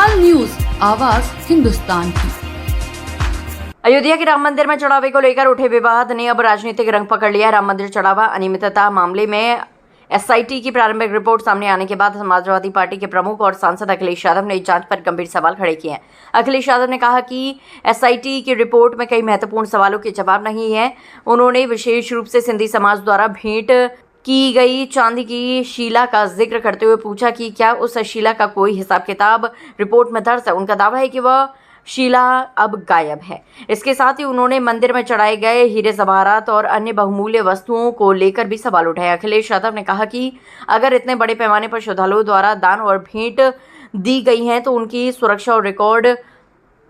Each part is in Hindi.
तत्काल न्यूज, आवाज हिंदुस्तान की। अयोध्या के राम मंदिर में चढ़ावे को लेकर उठे विवाद ने अब राजनीतिक रंग पकड़ लिया। राम मंदिर चढ़ावा अनियमितता मामले में एसआईटी की प्रारंभिक रिपोर्ट सामने आने के बाद समाजवादी पार्टी के प्रमुख और सांसद अखिलेश यादव ने जांच पर गंभीर सवाल खड़े किए हैं। अखिलेश यादव ने कहा कि एसआईटी की रिपोर्ट में कई महत्वपूर्ण सवालों के जवाब नहीं है। उन्होंने विशेष रूप से सिंधी समाज द्वारा भेंट की गई चांदी की शीला का जिक्र करते हुए पूछा कि क्या उस शीला का कोई हिसाब किताब रिपोर्ट में दर्ज है। उनका दावा है कि वह शीला अब गायब है। इसके साथ ही उन्होंने मंदिर में चढ़ाए गए हीरे जवाहरात और अन्य बहुमूल्य वस्तुओं को लेकर भी सवाल उठाए। अखिलेश यादव ने कहा कि अगर इतने बड़े पैमाने पर श्रद्धालुओं द्वारा दान और भेंट दी गई हैं तो उनकी सुरक्षा और रिकॉर्ड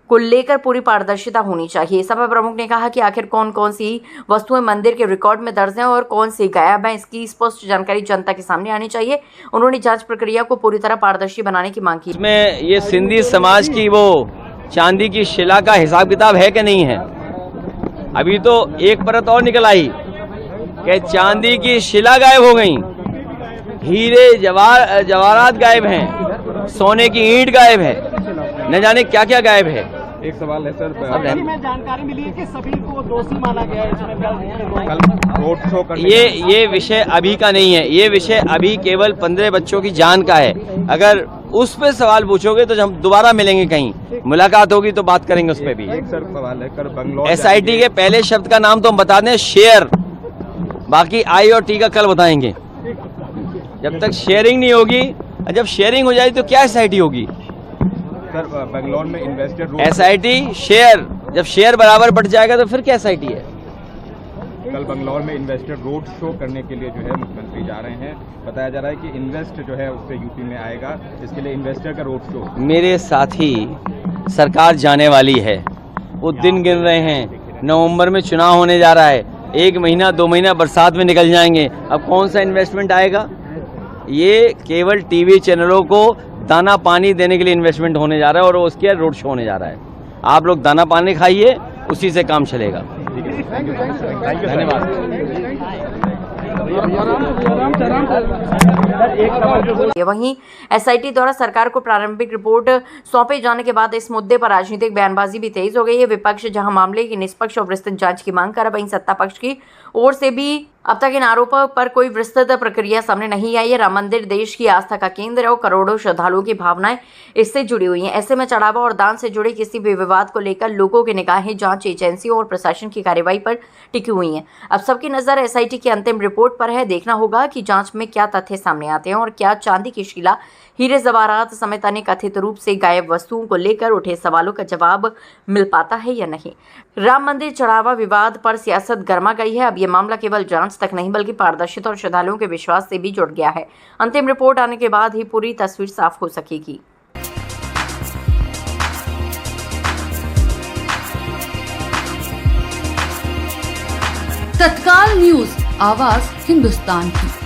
को लेकर पूरी पारदर्शिता होनी चाहिए। सभा प्रमुख ने कहा कि आखिर कौन कौन सी वस्तुएं मंदिर के रिकॉर्ड में दर्ज हैं और कौन सी गायब हैं, इसकी स्पष्ट जानकारी जनता के सामने आनी चाहिए। उन्होंने जांच प्रक्रिया को पूरी तरह पारदर्शी बनाने की मांग की। इसमें ये सिंधी समाज की वो चांदी की शिला का हिसाब किताब है कि नहीं है। अभी तो एक परत और निकल आई कि चांदी की शिला गायब हो गई, हीरे जवाहरात गायब हैं, सोने की ईंट गायब है, न जाने क्या क्या गायब है। एक सवाल है सर, में जानकारी मिली है कि सभी को दोषी माना गया है इसमें कल रोड शो करने ये विषय अभी का नहीं है। ये विषय अभी केवल 15 बच्चों की जान का है। अगर उस पे सवाल पूछोगे तो हम दोबारा मिलेंगे, कहीं मुलाकात होगी तो बात करेंगे उस पे भी। एक सर सवाल है, कल बंगलौर एसआईटी के पहले शब्द का नाम तो हम बता दें, शेयर। बाकी आई और टी का कल बताएंगे। जब तक शेयरिंग नहीं होगी, जब शेयरिंग हो जाए तो क्या एसआईटी होगी सर? बंगलौर में इन्वेस्टर एसआईटी शेयर, जब शेयर बराबर बढ़ जाएगा तो फिर क्या एसआईटी है। कल बंगलौर में इन्वेस्टर रोड शो करने के लिए जो है मुख्यमंत्री जा रहे हैं। बताया जा रहा है कि इन्वेस्ट जो है उससे यूपी में आएगा, इसके लिए इन्वेस्टर का रोड शो। मेरे साथी सरकार जाने वाली है, वो दिन गिन रहे हैं। नवंबर में चुनाव होने जा रहा है, 1 महीना 2 महीना बरसात में निकल जाएंगे। अब कौन सा इन्वेस्टमेंट आएगा? ये केवल टीवी चैनलों को दाना पानी देने के लिए इन्वेस्टमेंट होने जा रहा है और उसके रोड शो होने जा रहा है। आप लोग दाना पानी खाइए, उसी से काम चलेगा। धन्यवाद। वहीं एसआईटी द्वारा सरकार को प्रारंभिक रिपोर्ट सौंपे जाने के बाद इस मुद्दे पर राजनीतिक बयानबाजी भी तेज हो गई है। विपक्ष जहां मामले की निष्पक्ष और विस्तृत जांच की मांग कर, वहीं सत्ता पक्ष की ओर से भी अब तक इन आरोपों पर कोई विस्तृत प्रक्रिया सामने नहीं आई है। राम मंदिर देश की आस्था का केंद्र है और करोड़ों श्रद्धालुओं की भावनाएं इससे जुड़ी हुई हैं। ऐसे में चढ़ावा और दान से जुड़े किसी भी विवाद को लेकर लोगों की निगाहें जांच एजेंसियों और प्रशासन की कार्रवाई पर टिकी हुई हैं। अब सबकी नजर एसआईटी की अंतिम रिपोर्ट पर है। देखना होगा कि जांच में क्या तथ्य सामने आते हैं और क्या चांदी की शिला, हीरे जवाहरात समेत अन्य कथित रूप से गायब वस्तुओं को लेकर उठे सवालों का जवाब मिल पाता है या नहीं। राम मंदिर चढ़ावा विवाद पर सियासत गर्मा गई है। अब ये मामला केवल जांच तक नहीं बल्कि पारदर्शिता और श्रद्धालुओं के विश्वास से भी जुड़ गया है। अंतिम रिपोर्ट आने के बाद ही पूरी तस्वीर साफ हो सकेगी। तत्काल न्यूज, आवाज हिंदुस्तान की।